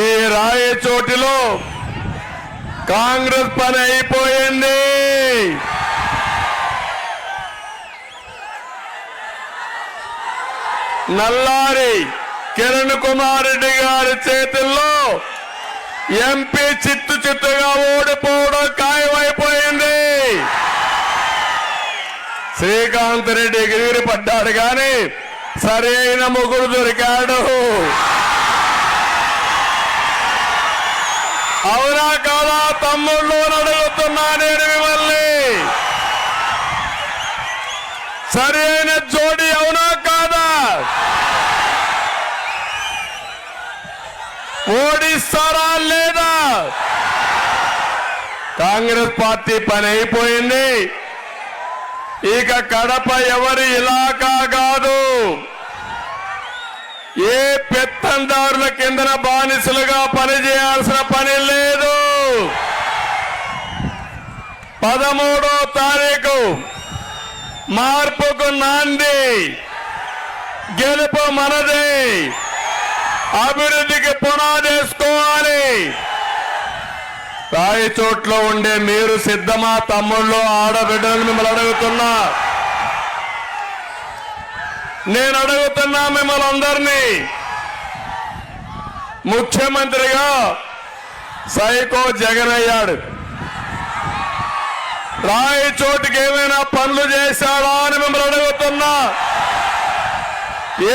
ఈ రాయచోటిలో కాంగ్రెస్ పని అయిపోయింది. నల్లారి కిరణ్ కుమార్ రెడ్డి గారి చేతుల్లో ఎంపీ చిత్తుగా ఓడిపోవడం ఖాయమైపోయింది. శ్రీకాంత్ రెడ్డి ఎగిరి పడ్డాడు కానీ సరైన ముగ్గురు దొరికాడు. అవునా కాదా తమ్ముళ్ళు అడుగుతున్నా నేను మిమ్మల్ని, సరైన జోడి అవునా కాదా? ఓడిస్తారా లేదా? కాంగ్రెస్ పార్టీ పని అయిపోయింది. ఇక కడప ఎవరి ఇలాకా కాదు. ఏ పెత్తందారుల కిందన బానిసలుగా పనిచేయాల్సిన పని లేదు. 13వ తారీఖు మార్పుకు నాంది. గెలుపు మనదే. అభివృద్ధికి పునాదేసుకోవాలి. రాయచోట్లో ఉండే మీరు సిద్ధమా తమ్ముళ్ళు ఆడబిడ్డలు? మిమ్మల్ని అడుగుతున్నా, నేను అడుగుతున్నా మిమ్మల్ని అందరినీ. ముఖ్యమంత్రిగా సైకో జగన్ అయ్యాడు. రాయచోటికి ఏమైనా పనులు చేశాడా అని మిమ్మల్ని అడుగుతున్నా.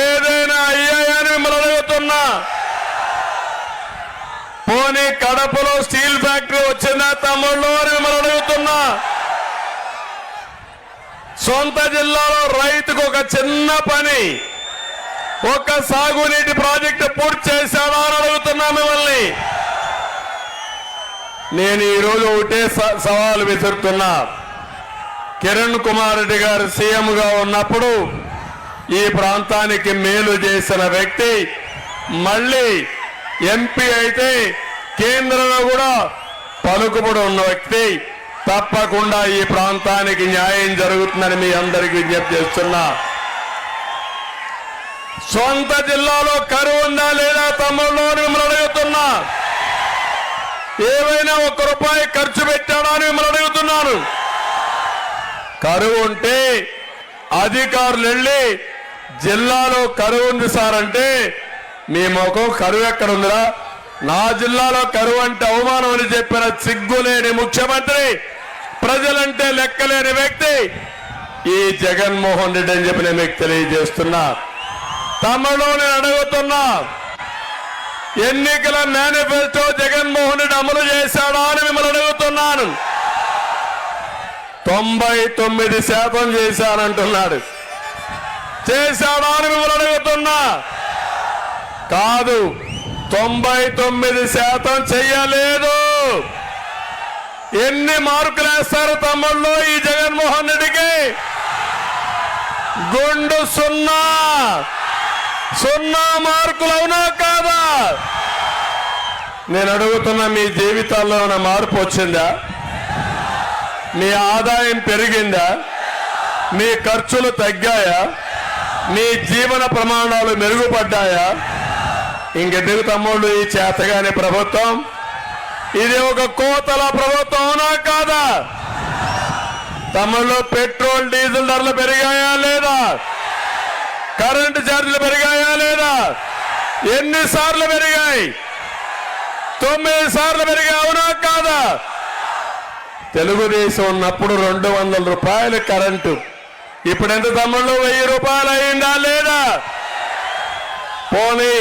ఏదైనా అయ్యాయని మిమ్మల్ని అడుగుతున్నా. పోనీ కడపలో స్టీల్ ఫ్యాక్టరీ వచ్చిందా తమ్ముళ్ళు అని మిమ్మల్ని అడుగుతున్నా. సొంత జిల్లాలో రైతుకు ఒక చిన్న పని, ఒక సాగునీటి ప్రాజెక్టు పూర్తి చేశాడా అని అడుగుతున్నా మిమ్మల్ని. నేను ఈరోజు ఒకటే సవాలు విసురుతున్నా. కిరణ్ కుమార్ రెడ్డి గారు సీఎంగా ఉన్నప్పుడు ఈ ప్రాంతానికి మేలు చేసిన వ్యక్తి మళ్ళీ ఎంపీ అయితే కేంద్రంలో కూడా పలుకుబడి ఉన్న వ్యక్తి. తప్పకుండా ఈ ప్రాంతానికి న్యాయం జరుగుతుందని మీ అందరికీ విజ్ఞప్తి చేస్తున్నా. సొంత జిల్లాలో కరువు ఉందా లేదా తమ్ముళ్ళు మిమ్మల్ని అడుగుతున్నా. ఏమైనా ₹1 ఖర్చు పెట్టాడా అని మిమ్మల్ని అడుగుతున్నాను. కరువు ఉంటే అధికారులు వెళ్ళి జిల్లాలో కరువు ఉంది సార్ అంటే మీ ముఖం కరువు ఎక్కడుందిరా, నా జిల్లాలో కరువు అంటే అవమానం అని చెప్పిన సిగ్గులేని ముఖ్యమంత్రి, ప్రజలంటే లెక్కలేని వ్యక్తి ఈ జగన్మోహన్ రెడ్డి అని చెప్పి నేను మీకు తెలియజేస్తున్నా. తమలో నేను అడుగుతున్నా, ఎన్నికల మేనిఫెస్టో జగన్మోహన్ రెడ్డి అమలు చేశాడా అని మిమ్మల్ని అడుగుతున్నాను. 99% చేశానంటున్నాడు. చేశాడా అని మిమ్మల్ని అడుగుతున్నా. కాదు, 99% చెయ్యలేదు. ఎన్ని మార్కులు వేస్తారు తమ్ముళ్ళు ఈ జగన్మోహన్ రెడ్డికి? గుండు 0 మార్కులు అవునా కాదా? నేను అడుగుతున్నా, మీ జీవితాల్లో ఏమైనా మార్పు వచ్చిందా? మీ ఆదాయం పెరిగిందా? మీ ఖర్చులు తగ్గాయా? మీ జీవన ప్రమాణాలు మెరుగుపడ్డాయా? ఇంకెందుకు తమ్ముళ్ళు ఈ చేతగాని ప్రభుత్వం? ఇది ఒక కోతల ప్రభుత్వం అవునా కాదా? తమ్ముళ్ళు, పెట్రోల్ డీజిల్ ధరలు పెరిగాయా లేదా? కరెంటు ఛార్జీలు పెరిగాయా లేదా? ఎన్నిసార్లు పెరిగాయి? 9 సార్లు పెరిగాయి అవునా కాదా? తెలుగుదేశం ఉన్నప్పుడు ₹200 కరెంటు, ఇప్పుడు ఎంత తమ్ముళ్ళు? ₹1000 అయిందా లేదా? పోనీ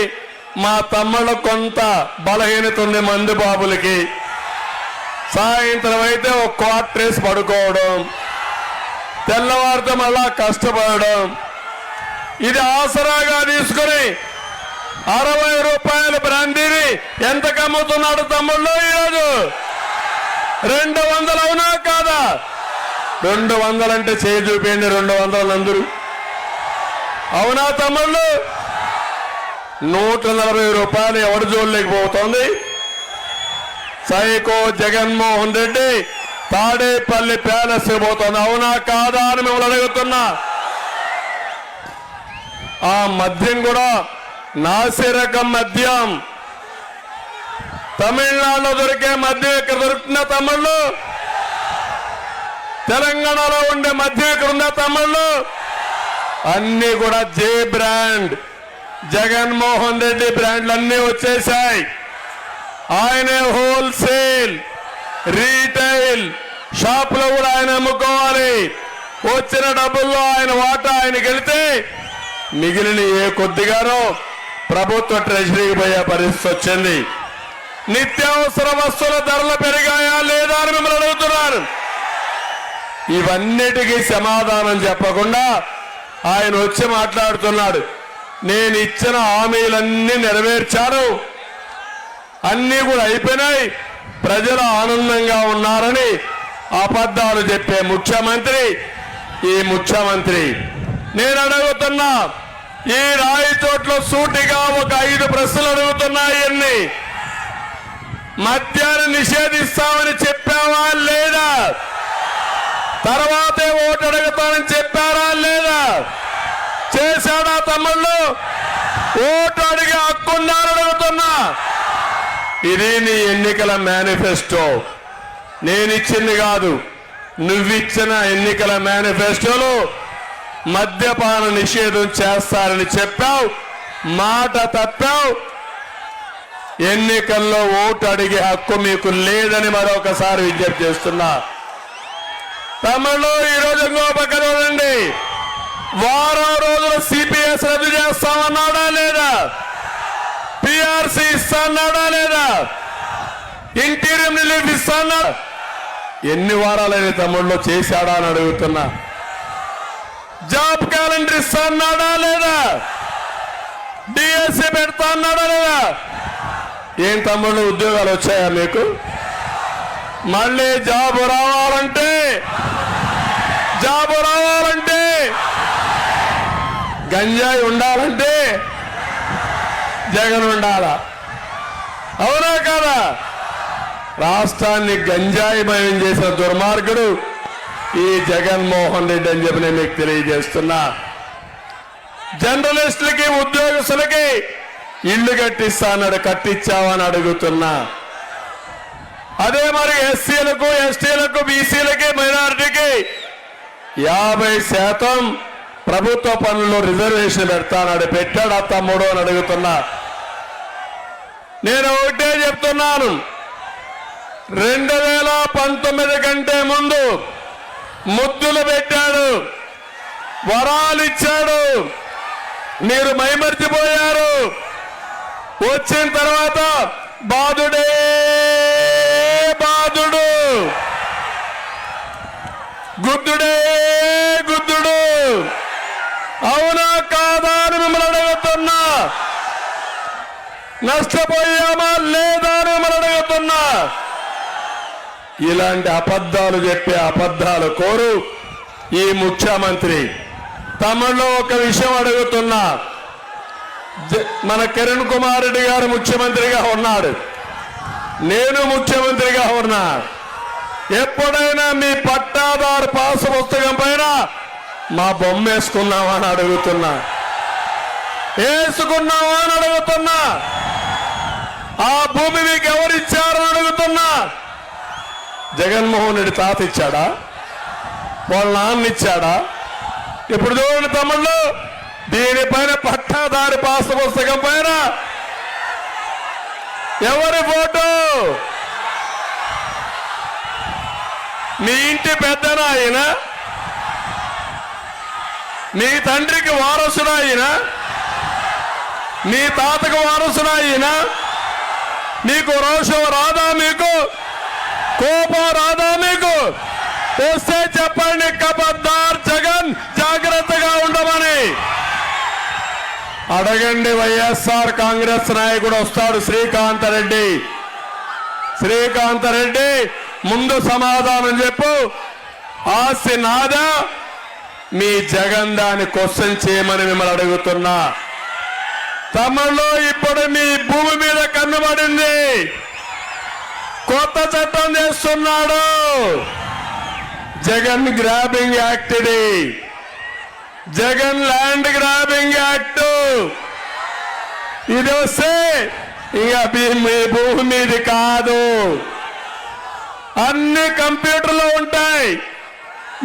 మా తమ్ముళ్ళు కొంత బలహీనత ఉంది మందు బాబులకి. సాయంత్రం అయితే ఒక క్వార్టర్స్ పడుకోవడం, తెల్లవారితో మళ్ళా కష్టపడడం, ఇది ఆసరాగా తీసుకుని ₹60 బ్రాందీని ఎంత కమ్ముతున్నాడు తమ్ముళ్ళు ఈరోజు? 200 అవునా కాదా? 200 అంటే చేయి చూపించండి. 200 అందరూ అవునా తమ్ముళ్ళు? ₹140 ఎవరి జోలిలేకపోతుంది? సైకో జగన్మోహన్ రెడ్డి తాడేపల్లి ప్యాలెస్ పోతుంది అవునా కాదా అని మిమ్మల్ని అడుగుతున్నా. ఆ మద్యం కూడా నాసి రకం మద్యం. తమిళనాడులో దొరికే మద్యం ఇక్కడ దొరుకుతుందా తమ్ముళ్ళు? తెలంగాణలో ఉండే మద్యం ఇక్కడ ఉందా తమ్ముళ్ళు? అన్ని కూడా జే బ్రాండ్, జగన్మోహన్ రెడ్డి బ్రాండ్లు అన్నీ వచ్చేసాయి. ఆయనే హోల్సేల్, రీటైల్ షాపులో కూడా ఆయన అమ్ముకోవాలి. వచ్చిన డబ్బుల్లో ఆయన వాటా ఆయనకి వెళితే మిగిలిన ఏ కొద్దిగానో ప్రభుత్వ ట్రెజరీకి పోయే పరిస్థితి వచ్చింది. నిత్యావసర వస్తువుల ధరలు పెరిగాయా లేదా అని మిమ్మల్ని అడుగుతున్నారు. ఇవన్నిటికీ సమాధానం చెప్పకుండా ఆయన వచ్చి మాట్లాడుతున్నాడు. నేను ఇచ్చిన హామీలన్నీ నెరవేర్చాను, అన్నీ కూడా అయిపోయినాయి, ప్రజలు ఆనందంగా ఉన్నారని అబద్ధాలు చెప్పే ముఖ్యమంత్రి ఈ ముఖ్యమంత్రి. నేను అడుగుతున్నా, ఈ రాయచోట్లో సూటిగా ఒక 5 ప్రశ్నలు అడుగుతున్నాయన్ని. మద్యాన్ని నిషేధిస్తామని చెప్పావా లేదా? తర్వాతే ఓటు అడుగుతానని చెప్పారా లేదా? చేశాడా తమ్ముళ్ళు? ఓటు అడిగే హక్కుందని అడుగుతున్నా. ఇది నీ ఎన్నికల మేనిఫెస్టో, నేనిచ్చింది కాదు. నువ్విచ్చిన ఎన్నికల మేనిఫెస్టోలో మద్యపాన నిషేధం చేస్తారని చెప్పావు, మాట తప్పావు. ఎన్నికల్లో ఓటు అడిగే హక్కు మీకు లేదని మరొకసారి విజ్ఞప్తి చేస్తున్నా. తమిళలో ఈరోజు ఇంకో పక్క చూడండి, వారం రోజులు సిపిఎస్ రద్దు చేస్తామన్నాడా లేదా? పిఆర్సీ ఇస్తాన్నాడా లేదా? ఇంటీరియం రిలీఫ్ ఇస్తానా? ఎన్ని వారాలైన తమ్ముళ్ళు చేశాడా అని అడుగుతున్నా. జాబ్ క్యాలెండర్ ఇస్తాన్నాడా లేదా? డిఎస్సి పెడతా అన్నాడా లేదా? ఏం తమ్ముళ్ళు ఉద్యోగాలు వచ్చాయా మీకు? మళ్ళీ జాబు రావాలంటే గంజాయి ఉండాలంటే జగన్ ఉండాలా? అవునా కాదా? రాష్ట్రాన్ని గంజాయిమయం చేసిన దుర్మార్గుడు ఈ జగన్మోహన్ రెడ్డి అని చెప్పి నేను మీకు తెలియజేస్తున్నా. జర్నలిస్టులకి, ఉద్యోగస్తులకి ఇల్లు కట్టిస్తా అన్నాడు, కట్టించావని అడుగుతున్నా. అదే మరి ఎస్సీలకు, ఎస్టీలకు, బీసీలకి, మైనారిటీకి 50% ప్రభుత్వ పనుల్లో రిజర్వేషన్ పెడతానాడు, పెట్టాడా తమ్ముడు అని అడుగుతున్నా. నేను ఒకటే చెప్తున్నాను, 2019 కంటే ముందు ముద్దులు పెట్టాడు, వరాలు ఇచ్చాడు, మీరు మైమర్చిపోయారు. వచ్చిన తర్వాత బాధుడే బాధుడు, గుద్దుడే గుద్దుడు. అవునా కాదా అని మిమ్మల్ని అడుగుతున్నా. నష్టపోయామా లేదా అని మిమ్మల్ని అడుగుతున్నా. ఇలాంటి అబద్ధాలు చెప్పే అబద్ధాలు కోరు ఈ ముఖ్యమంత్రి. తమలో ఒక విషయం అడుగుతున్నా. మన కిరణ్ కుమార్ రెడ్డి గారు ముఖ్యమంత్రిగా ఉన్నాడు, నేను ముఖ్యమంత్రిగా ఉన్నా. ఎప్పుడైనా మీ పట్టాదారు పాసు పుస్తకం పైన మా బొమ్మ వేసుకున్నావా అని అడుగుతున్నా. వేసుకున్నావా అని అడుగుతున్నా. ఆ భూమి మీకు ఎవరిచ్చారని అడుగుతున్నా. జగన్మోహన్ రెడ్డి తాత ఇచ్చాడా? వాళ్ళ నాన్న ఇచ్చాడా? ఇప్పుడు చూడండి తమ్ముళ్ళు, దీనిపైన పట్టాదారి పాసు పుస్తకం పైన ఎవరి ఫోటో? మీ ఇంటి పెద్దనా ఆయన? మీ తండ్రికి వారసుడా ఆయన? మీ తాతకు వారసుడా ఆయన? మీకు రోషం రాదా? మీకు కోపం రాదా? మీకు వస్తే చెప్పండి, ఖబర్దార్ జగన్, జాగ్రత్తగా ఉండమని అడగండి. వైఎస్ఆర్ కాంగ్రెస్ నాయకుడు వస్తాడు, శ్రీకాంత్ రెడ్డి. శ్రీకాంత్ రెడ్డి, ముందు సమాధానం చెప్పు. ఆస్తి నాదా, మీ జగన్ దాన్ని క్వశ్చన్ చేయమని మిమ్మల్ని అడుగుతున్నా. తమలో ఇప్పుడు మీ భూమి మీద కన్నుబడింది. కొత్త చట్టం చేస్తున్నాడు, జగన్ గ్రాబింగ్ యాక్ట్. ఇది జగన్ ల్యాండ్ గ్రాబింగ్ యాక్ట్. ఇది వస్తే ఇక మీ భూమి మీది కాదు, అన్ని కంప్యూటర్లో ఉంటాయి.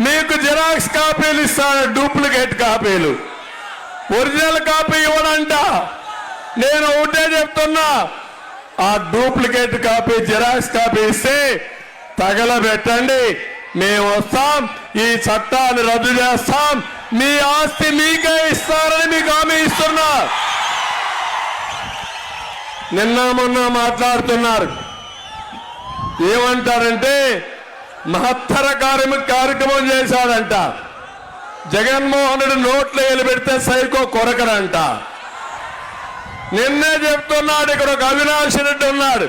మీకు జిరాక్స్ కాపీలు ఇస్తాను, డూప్లికేట్ కాపీలు. ఒరిజినల్ కాపీ ఇవ్వడంట. నేను ఒకటే చెప్తున్నా, ఆ డూప్లికేట్ కాపీ జిరాక్స్ కాపీ ఇస్తే తగలబెట్టండి, మేము వస్తాం, ఈ చట్టాన్ని రద్దు చేస్తాం, మీ ఆస్తి మీకే ఇస్తారని మీకు హామీ ఇస్తున్నా. నిన్న మొన్న మాట్లాడుతున్నారు, ఏమంటారంటే మహత్తర కార్యక్రమం చేశాడంట. జగన్మోహన్ రెడ్డి నోట్లో వేలు పెడితే సైకో కొరకరంట. నిన్నే చెప్తున్నాడు, ఇక్కడ ఒక అవినాష్ రెడ్డి ఉన్నాడు,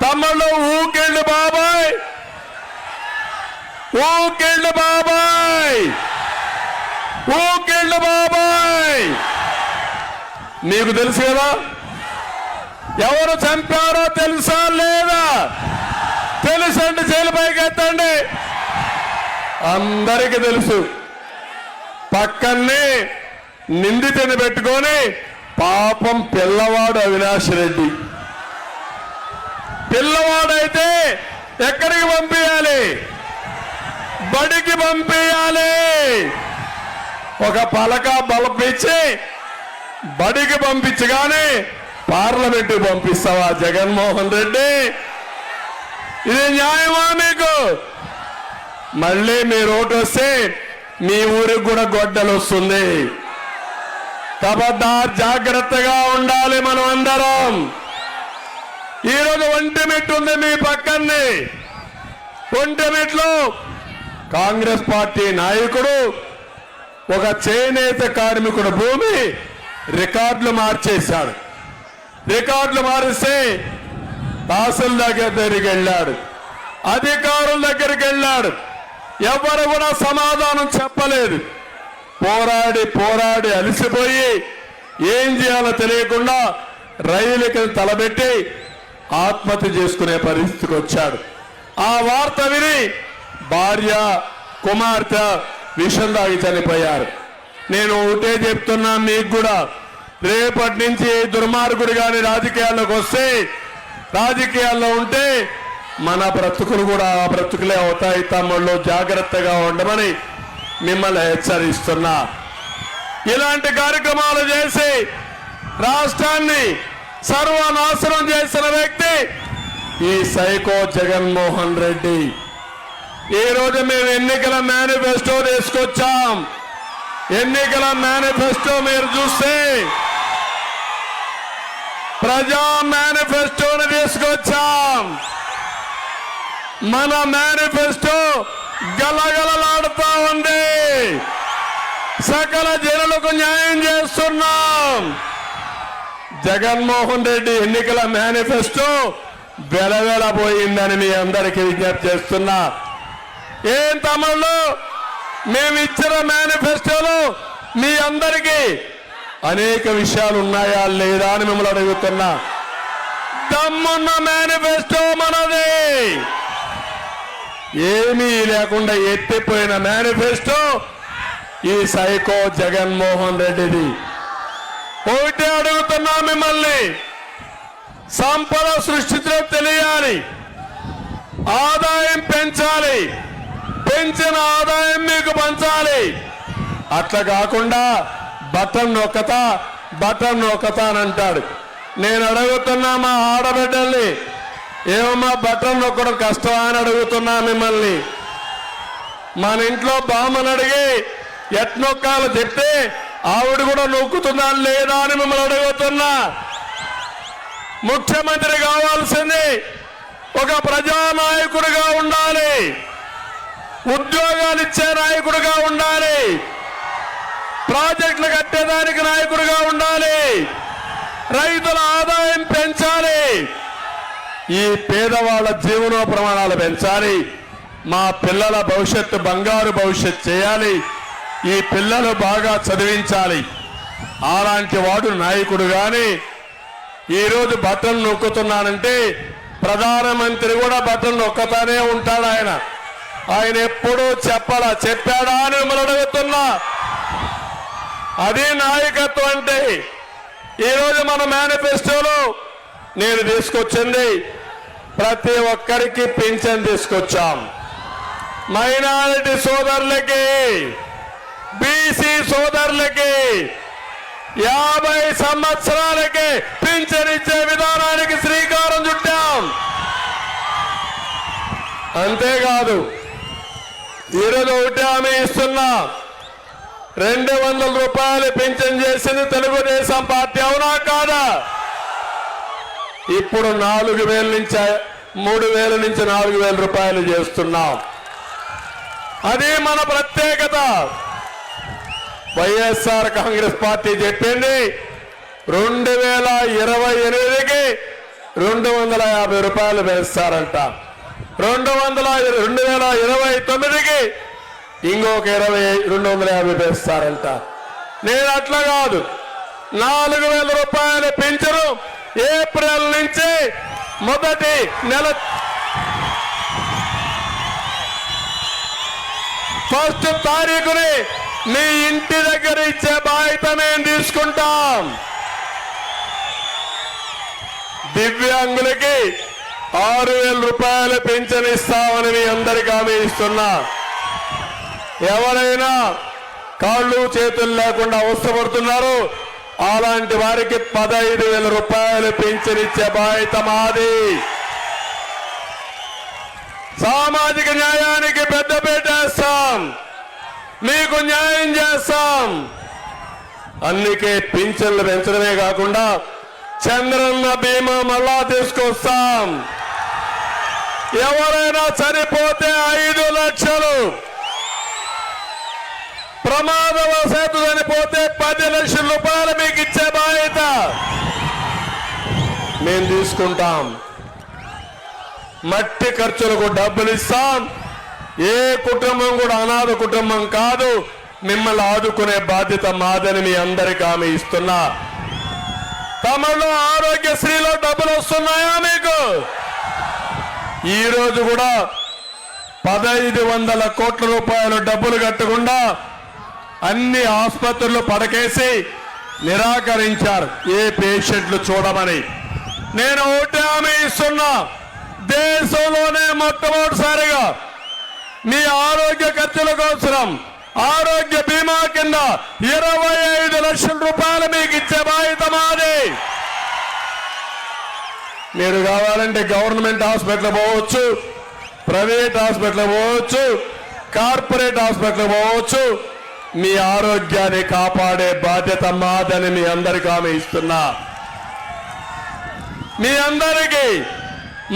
తమ్ముళ్ళు ఊకెళ్ళి బాబాయ్, ఊకెళ్ళి బాబాయ్, ఊకెళ్ళి బాబాయ్. మీకు తెలుసు కదా, ఎవరు చంపారో తెలుసా లేదా? తెలుసండి, జైలు పైకి ఎత్తండి. అందరికీ తెలుసు. పక్కనే నిందితుని పెట్టుకొని పాపం పిల్లవాడు అవినాష్ రెడ్డి. పిల్లవాడైతే ఎక్కడికి పంపించాలి? బడికి పంపించాలి. ఒక పలక బలపించి బడికి పంపించగానే పార్లమెంటుకు పంపిస్తావా జగన్మోహన్ రెడ్డి? ఇది న్యాయమా మీకు? మళ్ళీ మీరు ఓటు వస్తే మీ ఊరికి కూడా గొడ్డలు వస్తుంది. కబడ్డార్, జాగ్రత్తగా ఉండాలి మనం అందరం. ఈరోజు ఒంటిమిట్టు ఉంది మీ పక్కనే. ఒంటిమిట్లో కాంగ్రెస్ పార్టీ నాయకుడు ఒక చేనేత కార్మికుడు భూమి రికార్డులు మార్చేశాడు. రికార్డులు మారిస్తే తహసీల్దార్ దగ్గరికి వెళ్ళాడు, అధికారుల దగ్గరికి వెళ్ళాడు, ఎవరు కూడా సమాధానం చెప్పలేదు. పోరాడి పోరాడి అలసిపోయి ఏం చేయాలో తెలియకుండా రైలుకి తలబెట్టి ఆత్మహత్య చేసుకునే పరిస్థితికి వచ్చాడు. ఆ వార్త విని భార్య కుమార్తె విషం తాగి చనిపోయారు. నేను ఒకటే చెప్తున్నా మీకు కూడా, రేపటి నుంచి దుర్మార్గుడు గాని రాజకీయాల్లోకి వస్తే, రాజకీయాల్లో ఉంటే మన బ్రతుకులు కూడా ఆ బ్రతుకులే అవుతాయి. తమ్ముళ్ళు జాగ్రత్తగా ఉండమని మిమ్మల్ని హెచ్చరిస్తున్నా. ఇలాంటి కార్యక్రమాలు చేసి రాష్ట్రాన్ని సర్వనాశనం చేసిన వ్యక్తి ఈ సైకో జగన్మోహన్ రెడ్డి. ఈ రోజు మేము ఎన్నికల మేనిఫెస్టో తీసుకొచ్చాం. ఎన్నికల మేనిఫెస్టో మీరు చూస్తే ప్రజా మేనిఫెస్టోని తీసుకొచ్చాం. మన మేనిఫెస్టో గలగలలాడుతా ఉంది. సకల జనులకు న్యాయం చేస్తున్నాం. జగన్మోహన్ రెడ్డి ఎన్నికల మేనిఫెస్టో వెలవెలబోయిందని మీ అందరికీ విజ్ఞప్తి చేస్తున్నా. ఏం తమ్ముళ్ళు, మేము ఇచ్చిన మేనిఫెస్టోలో మీ అందరికీ అనేక విషయాలు ఉన్నాయా లేదా అని మిమ్మల్ని అడుగుతున్నా. దమ్మున్న మేనిఫెస్టో మనది. ఏమీ లేకుండా ఎత్తిపోయిన మేనిఫెస్టో ఈ సైకో జగన్మోహన్ రెడ్డిది. ఒకటే అడుగుతున్నా మిమ్మల్ని, సంపద సృష్టించడం తెలియాలి, ఆదాయం పెంచాలి, పెంచిన ఆదాయం మీకు పంచాలి. అట్లా కాకుండా బటన్ నొక్కతా బటన్ నొక్కతా అని అంటాడు. నేను అడుగుతున్నా మా ఆడబిడ్డల్ని, ఏమమ్మా బటన్ నొక్కడం కష్టమా అని అడుగుతున్నా మిమ్మల్ని. మన ఇంట్లో బామ్మని అడిగి ఎట్నొక్కాలో చెప్తే ఆవిడ కూడా నొక్కుతుందా లేదా అని మిమ్మల్ని అడుగుతున్నా. ముఖ్యమంత్రి కావాల్సింది ఒక ప్రజానాయకుడిగా ఉండాలి, ఉద్యోగాలు ఇచ్చే నాయకుడిగా ఉండాలి, ప్రాజెక్టులు కట్టేదానికి నాయకుడిగా ఉండాలి, రైతుల ఆదాయం పెంచాలి, ఈ పేదవాళ్ళ జీవన ప్రమాణాలు పెంచాలి, మా పిల్లల భవిష్యత్తు బంగారు భవిష్యత్తు చేయాలి, ఈ పిల్లలు బాగా చదివించాలి. అలాంటి వాడు నాయకుడు. కానీ ఈరోజు బటన్ నొక్కుతున్నానంటే ప్రధానమంత్రి కూడా బటన్ నొక్కతానే ఉంటాడు. ఆయన ఎప్పుడూ చెప్పాడా అని మిమ్మల్ని అడుగుతున్నా. అది నాయకత్వం అంటే. ఈరోజు మన మేనిఫెస్టోలో నేను తీసుకొచ్చింది ప్రతి ఒక్కరికి పింఛన్ తీసుకొచ్చాం. మైనారిటీ సోదరులకి, బీసీ సోదరులకి 50 సంవత్సరాలకి పింఛన్ ఇచ్చే విధానానికి శ్రీకారం చుట్టాం. అంతేకాదు ఈరోజు ఒకటి హామీ ఇస్తున్నా, 200 రూపాయలు పింఛన్ చేసింది తెలుగుదేశం పార్టీ, అవునా కాదా? ఇప్పుడు 4,000 నుంచి 3,000 నుంచి 4,000 రూపాయలు చేస్తున్నాం. అది మన ప్రత్యేకత. వైఎస్ఆర్ కాంగ్రెస్ పార్టీ చెప్పింది 2028కి 250 రూపాయలు వేస్తారంట, 2029కి ఇంకొక 250 వేస్తారంట. నేను అట్లా కాదు, 4,000 రూపాయలు పింఛను ఏప్రిల్ నుంచి మొదటి నెల ఫస్ట్ తారీఖుని మీ ఇంటి దగ్గర ఇచ్చే బాధ్యత మేము తీసుకుంటాం. దివ్యాంగులకి 6,000 రూపాయలు పింఛన్ ఇస్తామని మీ అందరికీ హామీ ఇస్తున్నా. ఎవరైనా కాళ్ళు చేతులు లేకుండా అవసరపడుతున్నారు, అలాంటి వారికి 15,000 రూపాయలు పింఛన్ ఇచ్చే బాధ్యత మాది. సామాజిక న్యాయానికి పెద్దపీట వేస్తాం, మీకు న్యాయం చేస్తాం. అందుకే పింఛన్లు పెంచడమే కాకుండా చంద్రన్న బీమా మళ్ళా తీసుకొస్తాం. ఎవరైనా చనిపోతే 5 లక్షలు, ప్రమాదవశాత్తు చనిపోతే 10 లక్షల రూపాయలు మీకు ఇచ్చే బాధ్యత మేము తీసుకుంటాం. మట్టి ఖర్చులకు డబ్బులు ఇస్తాం. ఏ కుటుంబం కూడా అనాథ కుటుంబం కాదు. మిమ్మల్ని ఆదుకునే బాధ్యత మాదని మీ అందరికీ హామీ ఇస్తున్నా. తమలో ఆరోగ్యశ్రీలో డబ్బులు వస్తున్నాయా మీకు? ఈ రోజు కూడా 1,500 కోట్ల రూపాయలు డబ్బులు కట్టకుండా అన్ని ఆసుపత్రులు పడకేసి నిరాకరించారు ఏ పేషెంట్లు చూడమని. నేను ఒకటి హామీ ఇస్తున్నా, దేశంలోనే మొట్టమొదటిసారిగా మీ ఆరోగ్య ఖర్చుల కోసం ఆరోగ్య బీమా కింద 25 లక్షల రూపాయలు మీకు ఇచ్చే బాధ్యత మాది. మీరు కావాలంటే గవర్నమెంట్ హాస్పిటల్ పోవచ్చు, ప్రైవేట్ హాస్పిటల్ పోవచ్చు, కార్పొరేట్ హాస్పిటల్ పోవచ్చు. మీ ఆరోగ్యాన్ని కాపాడే బాధ్యత మాదని మీ అందరికీ హామీ ఇస్తున్నా. మీ అందరికీ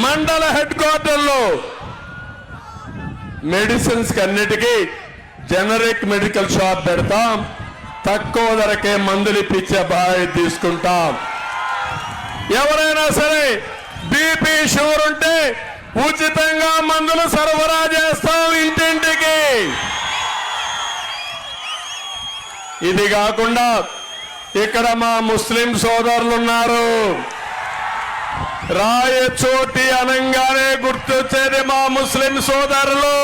మండల హెడ్ క్వార్టర్లో మెడిసిన్స్ అన్నిటికీ జనరిక్ మెడికల్ షాప్ పెడతాం. తక్కువ ధరకే మందులు ఇప్పించే బాధ్యత తీసుకుంటాం. ఎవరైనా సరే బీపీ షుగర్ ఉంటే ఉచితంగా మందులు సరఫరా చేస్తాం ఇంటింటికి. ఇది కాకుండా ఇక్కడ మా ముస్లిం సోదరులు ఉన్నారు. రాయచోటి అనంగానే గుర్తొచ్చేది మా ముస్లిం సోదరులు.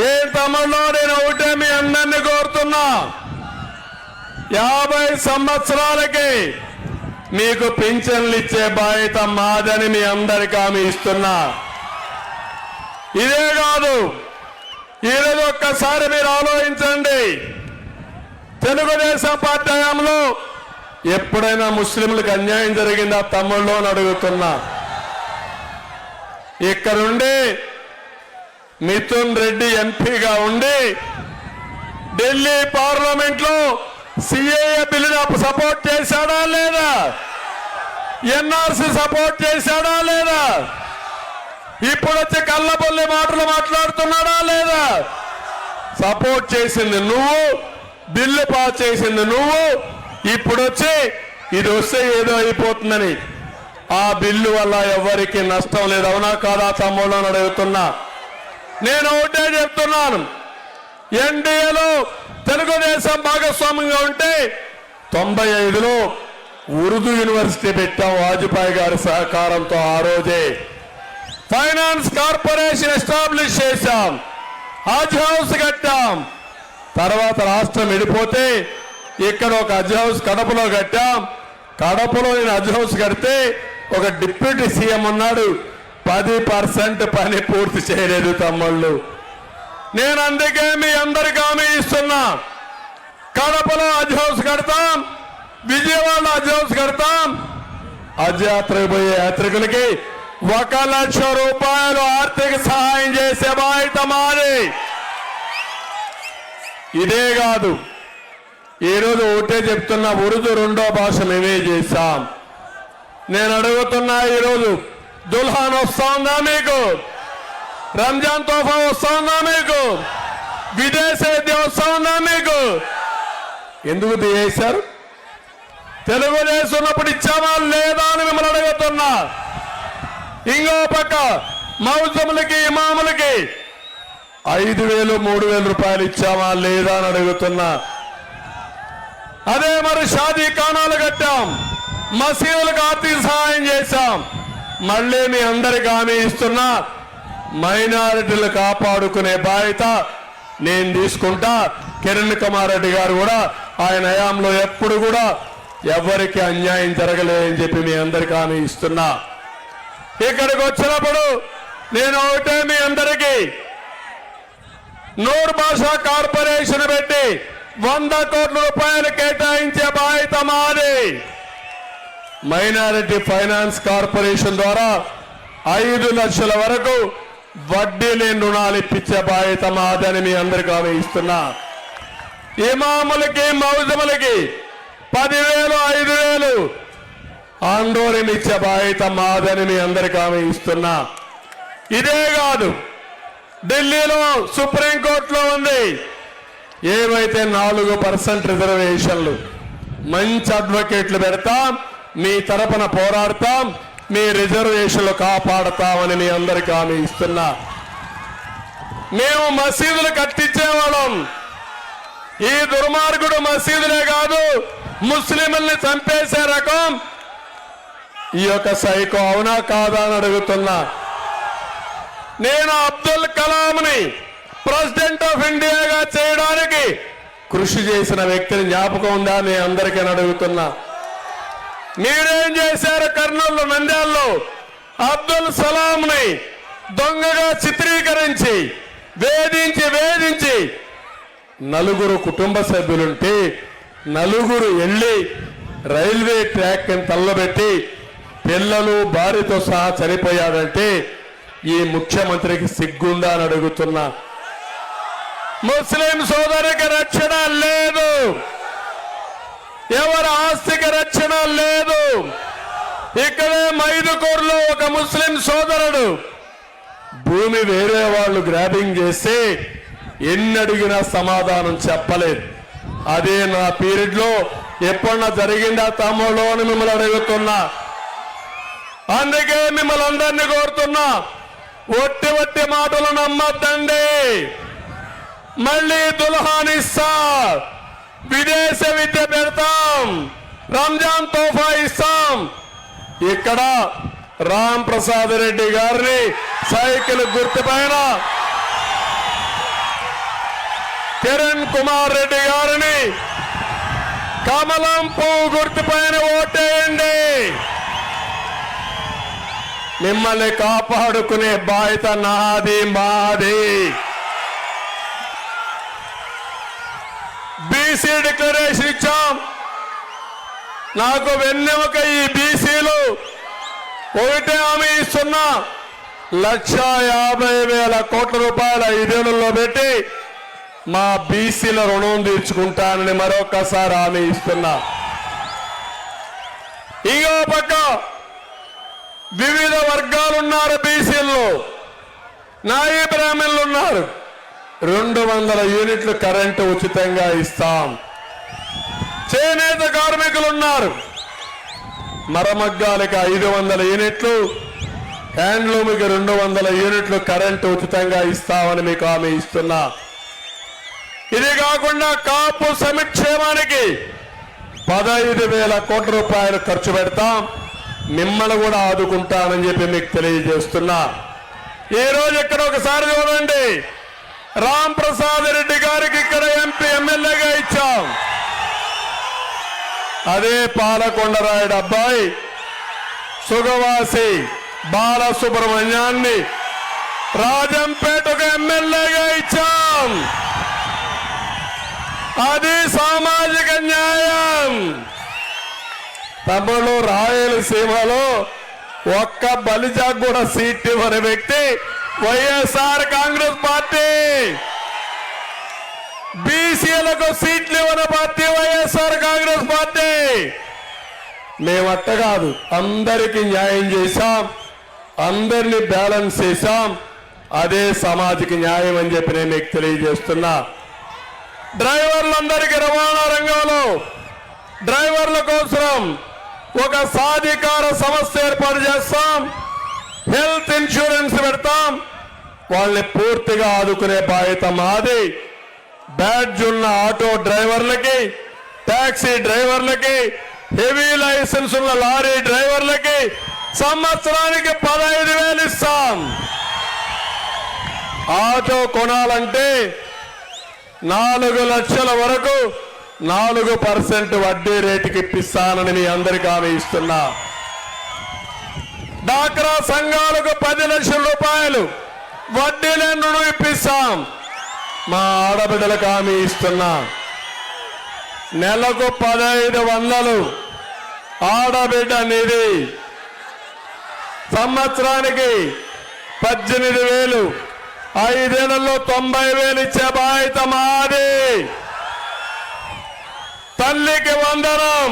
ఏ తమలో నేను ఒకటే మీ అందరినీ కోరుతున్నా, 50 సంవత్సరాలకి మీకు పింఛన్లు ఇచ్చే బాధ్యత మాదని మీ అందరికీ హామీ ఇస్తున్నా. ఇదే కాదు, ఈరోజు ఒక్కసారి మీరు ఆలోచించండి, తెలుగుదేశం పార్టీ హయాంలో ఎప్పుడైనా ముస్లింలకు అన్యాయం జరిగిందా తమ్ముళ్ళు అని అడుగుతున్నా. ఇక్కడుండి మిథున్ రెడ్డి ఎంపీగా ఉండి ఢిల్లీ పార్లమెంట్ లో సిఏఏ బిల్లును సపోర్ట్ చేశాడా లేదా? ఎన్ఆర్సీ సపోర్ట్ చేశాడా లేదా? ఇప్పుడు వచ్చి కళ్ళబొల్లి మాటలు మాట్లాడుతున్నాడా లేదా? సపోర్ట్ చేసింది నువ్వు, బిల్లు పాస్ చేసింది నువ్వు. ఇప్పుడు వచ్చి ఇది వస్తే ఏదో అయిపోతుందని, ఆ బిల్లు వల్ల ఎవరికి నష్టం లేదు. అవునా కాదా తమ్ముళ్ళు అని అడుగుతున్నా. నేను ఒకటే చెప్తున్నాను, ఎన్డీఏలో తెలుగుదేశం భాగస్వామ్యంగా ఉంటే 95లో ఉర్దూ యూనివర్సిటీ పెట్టాం వాజ్పేయి గారి సహకారంతో. ఆ రోజే ఫైనాన్స్ కార్పొరేషన్ ఎస్టాబ్లిష్ చేశాం, హజ్ హౌస్ కట్టాం. తర్వాత రాష్ట్రం విడిపోతే ఇక్కడ ఒక హజ్ హౌస్ కడపలో కట్టాం, కడపలో నేను హజ్ హౌస్ కడితే ఒక డిప్యూటీ సీఎం ఉన్నాడు, 10% పని పూర్తి చేయలేదు తమ్ముళ్ళు. నేను అందుకే మీ అందరికీ హామీ ఇస్తున్నా, కడపలో హజ్ హౌస్ కడతాం, విజయవాడలో హజ్ హౌస్ కడతాం. హజ్ యాత్రకు పోయే యాత్రికులకి 1 లక్ష రూపాయలు ఆర్థిక సహాయం చేసే బాధ్యత మాది. ఇదే కాదు, ఈరోజు ఒకటే చెప్తున్నా, ఉర్దూ 2వ భాష మేమే చేశాం. నేను అడుగుతున్నా, ఈరోజు దుల్హాన్ వస్తా ఉందా మీకు? రంజాన్ తోఫా వస్తా ఉందా మీకు? విదేశీ విద్య వస్తా ఉందా మీకు? ఎందుకు తీసేశారు? తెలుగుదేశం ఉన్నప్పుడు ఇచ్చామా లేదా అని మిమ్మల్ని అడుగుతున్నా. ఇంకో పక్క మౌజములకి ఇమాములకి 5,000 3,000 రూపాయలు ఇచ్చామా లేదా అని అడుగుతున్నా. అదే మరి షాదీ ఖానాలు కట్టాం, మసీదులకు ఆర్థిక సహాయం చేశాం. మళ్ళీ మీ అందరికి హామీ ఇస్తున్నా, మైనారిటీలు కాపాడుకునే బాధ్యత నేను తీసుకుంటా. కిరణ్ కుమార్ రెడ్డి గారు కూడా ఆయన హయాంలో ఎప్పుడు కూడా ఎవరికి అన్యాయం జరగలేదని చెప్పి మీ అందరికి హామీ ఇస్తున్నా. ఇక్కడికి వచ్చినప్పుడు నేను ఒకటే మీ అందరికీ, నూర్ భాషా కార్పొరేషన్ పెట్టి 100 కోట్ల రూపాయలు కేటాయించే బాధ్యత మాది. మైనారిటీ ఫైనాన్స్ కార్పొరేషన్ ద్వారా 5 లక్షల వరకు వడ్డీ లేని రుణాలు ఇప్పించే బాధ్యత మాదని మీ అందరికీ హామీ ఇస్తున్నా. ఇమాములకి మౌజములకి 10,000 5,000 ఆందోళన ఇచ్చే బాధ్యత మాదని మీ అందరికీ హామీ ఇస్తున్నా. ఇదే కాదు, ఢిల్లీలో సుప్రీంకోర్టులో ఉంది, ఏవైతే 4% రిజర్వేషన్లు, మంచి అడ్వకేట్లు పెడతాం, మీ తరపున పోరాడతాం, మీ రిజర్వేషన్లు కాపాడతామని మీ అందరికీ హామీ ఇస్తున్నా. మేము మసీదులు కట్టించేవాళ్ళం. ఈ దుర్మార్గుడు మసీదులే కాదు, ముస్లింల్ని చంపేసే రకం ఈ యొక్క సైకో, అవునా కాదా అని అడుగుతున్నా. నేను అబ్దుల్ కలాంని ప్రెసిడెంట్ ఆఫ్ ఇండియాగా చేయడానికి కృషి చేసిన వ్యక్తిని జ్ఞాపకం ఉందా మీ అందరికీ అడుగుతున్నా. మీరేం చేశారు? కర్నూలు నంద్యాలలో అబ్దుల్ సలాంని దొంగగా చిత్రీకరించి వేధించి 4 కుటుంబ సభ్యులుంటే 4 వెళ్ళి రైల్వే ట్రాక్ తల్లబెట్టి పిల్లలు భార్యతో సహా చనిపోయాడంటే ఈ ముఖ్యమంత్రికి సిగ్గుందా అని అడుగుతున్నా. ముస్లిం సోదరికి రక్షణ లేదు, ఎవరి ఆస్తికి రక్షణ లేదు. ఇక్కడే మైదుకూరులో ఒక ముస్లిం సోదరుడు భూమి వేరే వాళ్ళు గ్రాబింగ్ చేస్తే ఎన్ని అడిగినా సమాధానం చెప్పలేదు. అదే నా పీరియడ్ లో ఎప్పుడన్నా జరిగిందా తమ్ముళ్ళు అని మిమ్మల్ని అడుగుతున్నా. అందుకే మిమ్మల్ని అందరినీ కోరుతున్నా, ఒట్టి మాటలు నమ్మద్దండి. మళ్ళీ దుల్హాన్ ఇస్తా, విదేశీ విద్య పెడతాం, రంజాన్ తోఫా ఇస్తాం. ఇక్కడ రామ్ ప్రసాద్ రెడ్డి గారిని సైకిల్ గుర్తుపైన, కిరణ్ కుమార్ రెడ్డి గారిని కమలం పువ్వు గుర్తుపైన ఓటేయండి. మిమ్మల్ని కాపాడుకునే బాధ్యత నాది, మాది. బీసీ డిక్లరేషన్ ఇచ్చాం. నాకు వెన్నెముక ఈ బీసీలు. ఒకటే హామీ ఇస్తున్నా, 1,50,000 కోట్ల రూపాయలు 5 ఏళ్లలో పెట్టి మా బీసీల రుణం తీర్చుకుంటానని మరొకసారి హామీ ఇస్తున్నా. ఇంకో పక్క వివిధ వర్గాలున్నారు బీసీల్లో, నాయీ బ్రాహ్మణులు ఉన్నారు. 200 యూనిట్లు కరెంటు ఉచితంగా ఇస్తాం. చేనేత కార్మికులు ఉన్నారు, మరమగ్గాలకి 500 యూనిట్లు, హ్యాండ్లూమ్కి 200 యూనిట్లు కరెంటు ఉచితంగా ఇస్తామని మీకు హామీ ఇస్తున్నా. ఇది కాకుండా కాపు సంక్షేమానికి 15,000 కోట్ల రూపాయలు ఖర్చు పెడతాం. మిమ్మల్ని కూడా ఆదుకుంటానని చెప్పి మీకు తెలియజేస్తున్నా. ఈ రోజు ఇక్కడ ఒకసారి చూడండి, రామ్ ప్రసాద్ రెడ్డి గారికి ఇక్కడ ఎంపీ ఎమ్మెల్యేగా ఇచ్చాం. అదే పాలకొండరాయుడు అబ్బాయి సుగవాసి బాలసుబ్రహ్మణ్యాన్ని రాజంపేటకు ఎమ్మెల్యేగా ఇచ్చాం. అది సామాజిక న్యాయం. తమ్ముళ్ళు, రాయలసీమలో ఒక్క బలిజాకు కూడా సీట్ ఇవ్వని వ్యక్తి వైఎస్ఆర్ కాంగ్రెస్ పార్టీ. బీసీలకు సీట్లు ఇవ్వని పార్టీ వైఎస్ఆర్ కాంగ్రెస్ పార్టీ. మేమట్ట కాదు, అందరికీ న్యాయం చేశాం, అందరినీ బ్యాలెన్స్ చేశాం. అదే సామాజిక న్యాయం అని చెప్పి నేను మీకు తెలియజేస్తున్నా. డ్రైవర్లందరికీ రవాణా రంగంలో డ్రైవర్ల కోసం ఒక సాధికార సంస్థ ఏర్పాటు చేస్తాం. హెల్త్ ఇన్సూరెన్స్ పెడతాం. వాళ్ళని పూర్తిగా ఆదుకునే బాధ్యత మాది. బ్యాడ్జ్ ఉన్న ఆటో డ్రైవర్లకి, టాక్సీ డ్రైవర్లకి, హెవీ లైసెన్స్ ఉన్న లారీ డ్రైవర్లకి సంవత్సరానికి 15,000 ఇస్తాం. ఆటో కొనాలంటే 4 లక్షల వరకు 4% వడ్డీ రేటుకి ఇప్పిస్తానని మీ అందరికీ హామీ ఇస్తున్నా. డాక్రా సంఘాలకు 10 లక్షల రూపాయలు వడ్డీ లేని రుణం ఇప్పిస్తాం. మా ఆడబిడ్డలకు హామీ ఇస్తున్నా. నెలకు 1,500 ఆడబిడ్డ నిధి, సంవత్సరానికి 18,000, 5 ఏళ్లలో 90,000 ఇచ్చే బాధ్యత మాది. తల్లికి వందనం.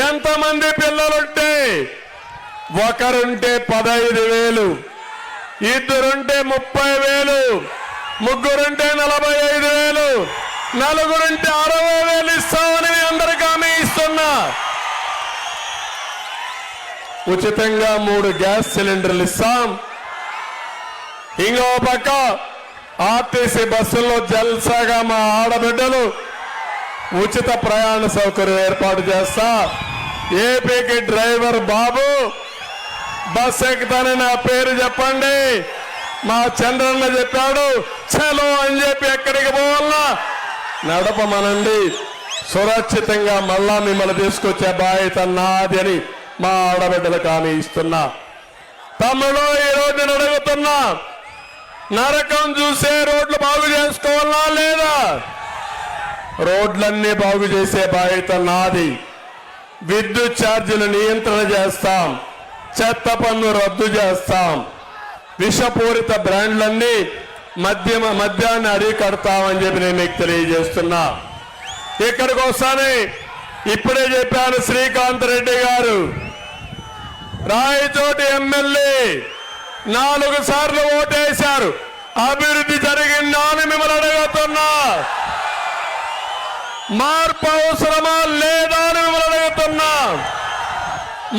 ఎంతమంది పిల్లలుంటే ఒకరుంటే 15,000, ఇద్దరుంటే 30,000, ముగ్గురుంటే 45,000, నలుగురుంటే 60,000 ఇస్తామని అందరికీ హామీ ఇస్తున్నా. ఉచితంగా 3 గ్యాస్ సిలిండర్లు ఇస్తాం. ఇంకో పక్క ఆర్టీసీ బస్సుల్లో జల్సాగా మా ఆడబిడ్డలు ఉచిత ప్రయాణ సౌకర్యం ఏర్పాటు చేస్తా. ఏపీకి డ్రైవర్ బాబు బస్ ఎక్కుతానని నా పేరు చెప్పండి. మా చంద్రన్న చెప్పాడు, చలో అని చెప్పి ఎక్కడికి పోవాలన్నా నడపమనండి. సురక్షితంగా మళ్ళా మిమ్మల్ని తీసుకొచ్చే బాధ్యత నాది అని మా ఆడబిడ్డలకు హామీ ఇస్తున్నా. తమ్ముడు, ఈ రోజు నేను అడుగుతున్నా, నరకం చూసే రోడ్లు బాగు చేసుకోవాలా లేదా? రోడ్లన్నీ బాగు చేసే బాధ్యత నాది. విద్యుత్ ఛార్జీలు నియంత్రణ చేస్తాం. చెత్త పన్ను రద్దు చేస్తాం. విషపూరిత బ్రాండ్లన్నీ మద్యాన్ని అరికడతామని చెప్పి నేను మీకు తెలియజేస్తున్నా. ఇక్కడికి వస్తానే ఇప్పుడే చెప్పాను, శ్రీకాంత్ రెడ్డి గారు రాయచోటి ఎమ్మెల్యే 4 సార్లు ఓటేశారు. అభివృద్ధి జరిగిందా అని మిమ్మల్ని అడుగుతున్నా. మార్పు అవసరమా లేదా అని మిమ్మల్ని అడుగుతున్నా.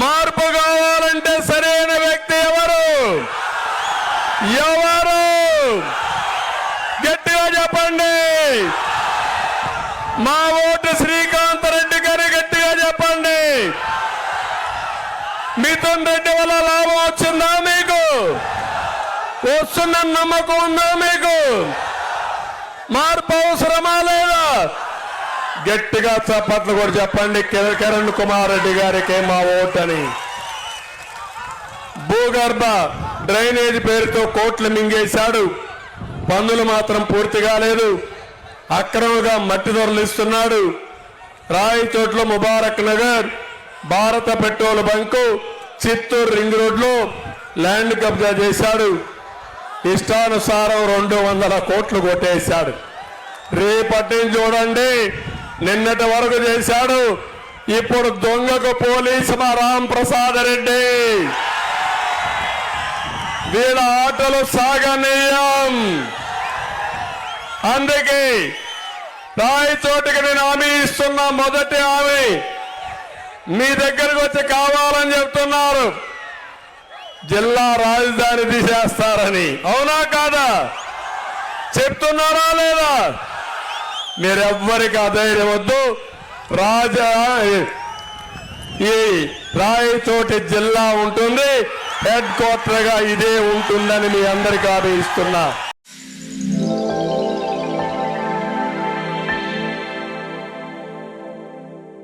మార్పు కావాలంటే సరైన వ్యక్తి ఎవరు? గట్టిగా చెప్పండి. మా ఓటు శ్రీకాంత్ రెడ్డి గారి. గట్టిగా చెప్పండి. మిథున్ రెడ్డి వల్ల లాభం వచ్చిందా మీకు? వస్తున్న నమ్మకం ఉందా మీకు? మార్పు అవసరమా లేదా? గట్టిగా చప్పట్లు కూడా చెప్పండి. కిరణ్ కుమార్ రెడ్డి గారికి మా ఓటని. భూగర్భ డ్రైనేజ్ పేరుతో కోట్లు మింగేశాడు. పన్నులు మాత్రం పూర్తి కాలేదు. అక్రమంగా మట్టి దొరలిస్తున్నాడు. రాయచోట్లో ముబారక్ నగర్, భారత పెట్రోల్ బంకు, చిత్తూరు రింగ్ రోడ్లో ల్యాండ్ కబ్జా చేశాడు. ఇష్టానుసారం 200 కోట్లు కొట్టేశాడు. రేపటి చూడండి, నిన్నటి వరకు చేశాడు. ఇప్పుడు దొంగకు పోలీసు మా రామ్ ప్రసాద్ రెడ్డి. వీళ్ళ ఆటలు సాగనీయం. అందుకే రాయచోటికి నేను హామీ ఇస్తున్నా. మొదటి హామీ మీ దగ్గరకు వచ్చి కావాలని చెప్తున్నారు, జిల్లా రాజధాని తీసేస్తారని. అవునా కాదా? చెప్తున్నారా లేదా? మీరెవ్వరికి అధైర్యం వద్దు. ఈ రాయచోటి జిల్లా ఉంటుంది, హెడ్ క్వార్టర్ గా ఇదే ఉంటుందని మీ అందరికీ హామీ ఇస్తున్నా.